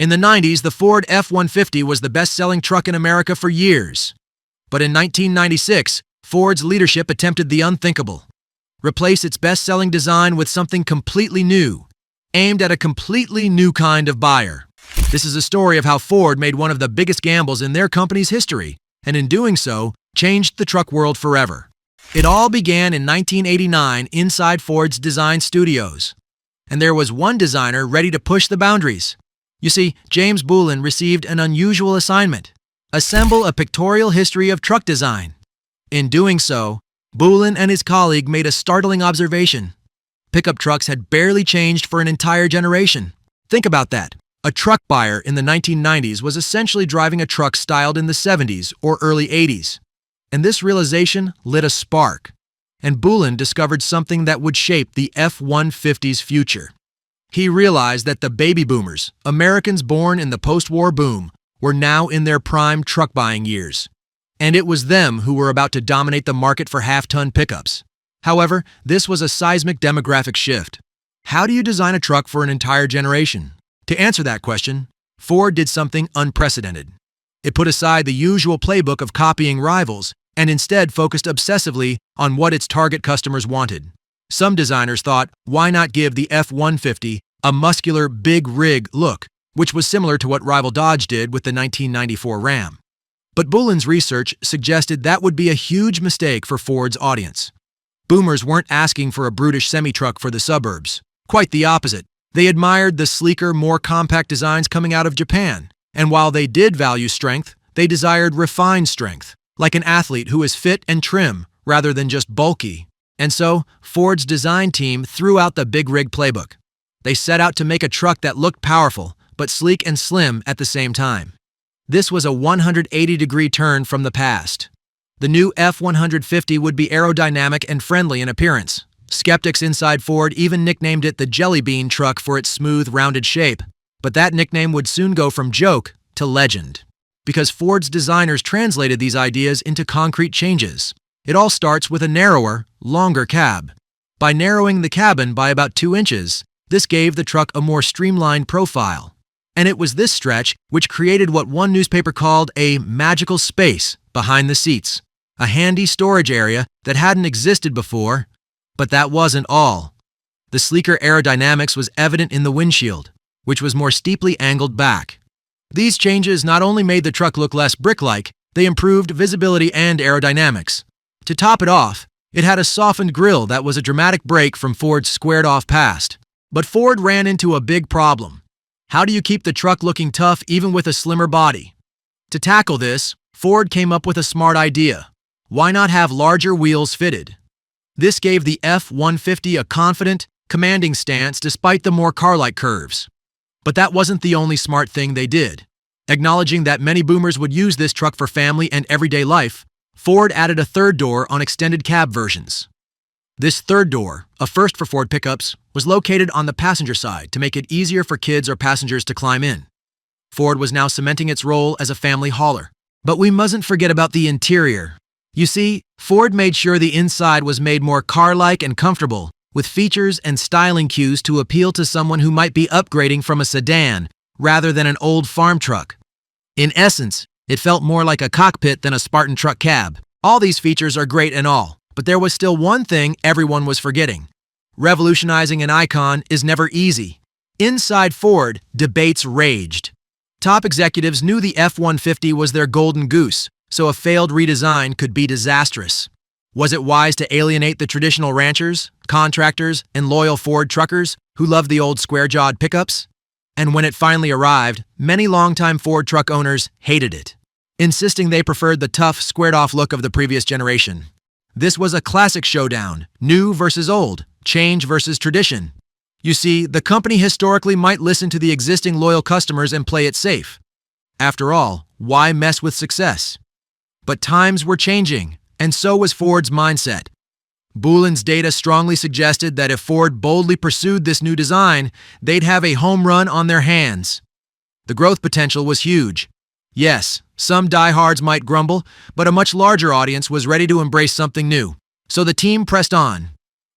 In the 90s, the Ford F-150 was the best-selling truck in America for years. But in 1996, Ford's leadership attempted the unthinkable. Replace its best-selling design with something completely new, aimed at a completely new kind of buyer. This is a story of how Ford made one of the biggest gambles in their company's history, and in doing so, changed the truck world forever. It all began in 1989 inside Ford's design studios. And there was one designer ready to push the boundaries. You see, James Bulan received an unusual assignment: assemble a pictorial history of truck design. In doing so, Bulan and his colleague made a startling observation. Pickup trucks had barely changed for an entire generation. Think about that. A truck buyer in the 1990s was essentially driving a truck styled in the 70s or early 80s. And this realization lit a spark. And Bulan discovered something that would shape the F-150's future. He realized that the baby boomers, Americans born in the post-war boom, were now in their prime truck buying years. And it was them who were about to dominate the market for half-ton pickups. However, this was a seismic demographic shift. How do you design a truck for an entire generation? To answer that question, Ford did something unprecedented. It put aside the usual playbook of copying rivals and instead focused obsessively on what its target customers wanted. Some designers thought, why not give the F-150 a muscular, big rig look, which was similar to what rival Dodge did with the 1994 Ram. But Bulan's research suggested that would be a huge mistake for Ford's audience. Boomers weren't asking for a brutish semi-truck for the suburbs. Quite the opposite. They admired the sleeker, more compact designs coming out of Japan. And while they did value strength, they desired refined strength, like an athlete who is fit and trim rather than just bulky. And so, Ford's design team threw out the big rig playbook. They set out to make a truck that looked powerful, but sleek and slim at the same time. This was a 180-degree turn from the past. The new F-150 would be aerodynamic and friendly in appearance. Skeptics inside Ford even nicknamed it the Jellybean truck for its smooth, rounded shape. But that nickname would soon go from joke to legend, because Ford's designers translated these ideas into concrete changes. It all starts with a narrower, longer cab. By narrowing the cabin by about 2 inches, this gave the truck a more streamlined profile. And it was this stretch which created what one newspaper called a magical space behind the seats, a handy storage area that hadn't existed before. But that wasn't all. The sleeker aerodynamics was evident in the windshield, which was more steeply angled back. These changes not only made the truck look less brick-like, they improved visibility and aerodynamics. To top it off, it had a softened grille that was a dramatic break from Ford's squared-off past. But Ford ran into a big problem. How do you keep the truck looking tough even with a slimmer body? To tackle this, Ford came up with a smart idea. Why not have larger wheels fitted? This gave the F-150 a confident, commanding stance despite the more car-like curves. But that wasn't the only smart thing they did. Acknowledging that many boomers would use this truck for family and everyday life, Ford added a third door on extended cab versions. This third door, a first for Ford pickups, was located on the passenger side to make it easier for kids or passengers to climb in. Ford was now cementing its role as a family hauler. But we mustn't forget about the interior. You see, Ford made sure the inside was made more car-like and comfortable, with features and styling cues to appeal to someone who might be upgrading from a sedan rather than an old farm truck. In essence, it felt more like a cockpit than a Spartan truck cab. All these features are great and all, but there was still one thing everyone was forgetting. Revolutionizing an icon is never easy. Inside Ford, debates raged. Top executives knew the F-150 was their golden goose, so a failed redesign could be disastrous. Was it wise to alienate the traditional ranchers, contractors, and loyal Ford truckers who loved the old square-jawed pickups? And when it finally arrived, many longtime Ford truck owners hated it, insisting they preferred the tough, squared-off look of the previous generation. This was a classic showdown, new versus old, change versus tradition. You see, the company historically might listen to the existing loyal customers and play it safe. After all, why mess with success? But times were changing, and so was Ford's mindset. Bulan's data strongly suggested that if Ford boldly pursued this new design, they'd have a home run on their hands. The growth potential was huge. Yes, some diehards might grumble, but a much larger audience was ready to embrace something new. So the team pressed on.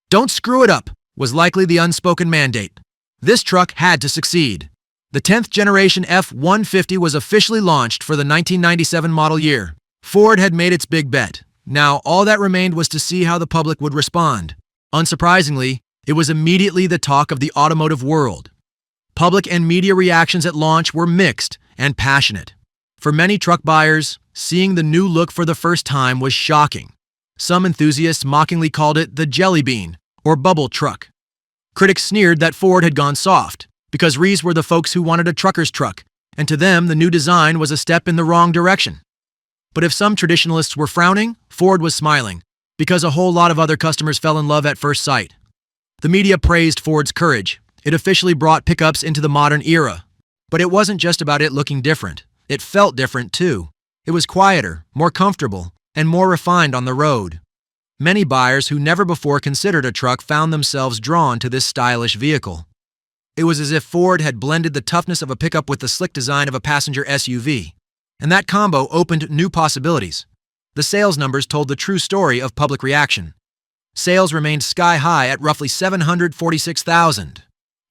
Don't screw it up was likely the unspoken mandate. This truck had to succeed. The 10th generation F-150 was officially launched for the 1997 model year. Ford had made its big bet. Now, all that remained was to see how the public would respond. Unsurprisingly, it was immediately the talk of the automotive world. Public and media reactions at launch were mixed and passionate. For many truck buyers, seeing the new look for the first time was shocking. Some enthusiasts mockingly called it the Jellybean, or bubble truck. Critics sneered that Ford had gone soft, because these were the folks who wanted a trucker's truck, and to them the new design was a step in the wrong direction. But if some traditionalists were frowning, Ford was smiling, because a whole lot of other customers fell in love at first sight. The media praised Ford's courage. It officially brought pickups into the modern era. But it wasn't just about it looking different. It felt different too. It was quieter, more comfortable, and more refined on the road. Many buyers who never before considered a truck found themselves drawn to this stylish vehicle. It was as if Ford had blended the toughness of a pickup with the slick design of a passenger SUV. And that combo opened new possibilities. The sales numbers told the true story of public reaction. Sales remained sky-high at roughly 746,000.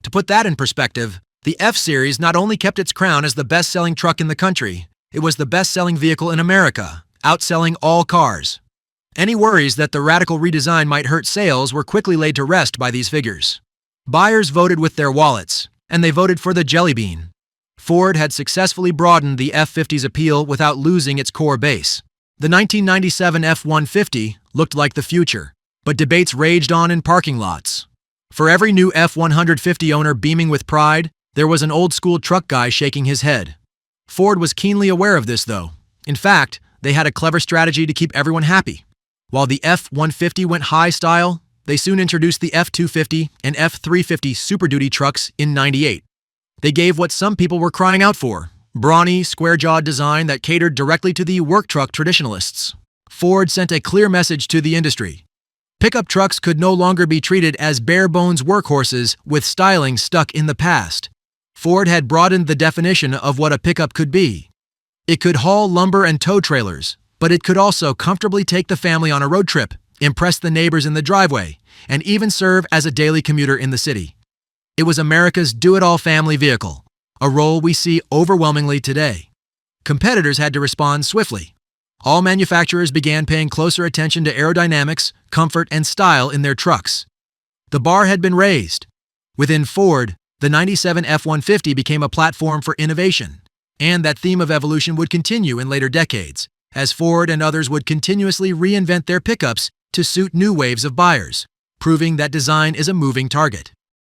To put that in perspective, the F-Series not only kept its crown as the best-selling truck in the country, it was the best-selling vehicle in America, outselling all cars. Any worries that the radical redesign might hurt sales were quickly laid to rest by these figures. Buyers voted with their wallets, and they voted for the Jellybean. Ford had successfully broadened the F-50's appeal without losing its core base. The 1997 F-150 looked like the future, but debates raged on in parking lots. For every new F-150 owner beaming with pride, there was an old-school truck guy shaking his head. Ford was keenly aware of this, though. In fact, they had a clever strategy to keep everyone happy. While the F-150 went high style, they soon introduced the F-250 and F-350 Super Duty trucks in '98. They gave what some people were crying out for, brawny, square-jawed design that catered directly to the work truck traditionalists. Ford sent a clear message to the industry. Pickup trucks could no longer be treated as bare-bones workhorses with styling stuck in the past. Ford had broadened the definition of what a pickup could be. It could haul lumber and tow trailers, but it could also comfortably take the family on a road trip, impress the neighbors in the driveway, and even serve as a daily commuter in the city. It was America's do-it-all family vehicle, a role we see overwhelmingly today. Competitors had to respond swiftly. All manufacturers began paying closer attention to aerodynamics, comfort, and style in their trucks. The bar had been raised. Within Ford, the '97 F-150 became a platform for innovation, and that theme of evolution would continue in later decades, as Ford and others would continuously reinvent their pickups to suit new waves of buyers, proving that design is a moving target.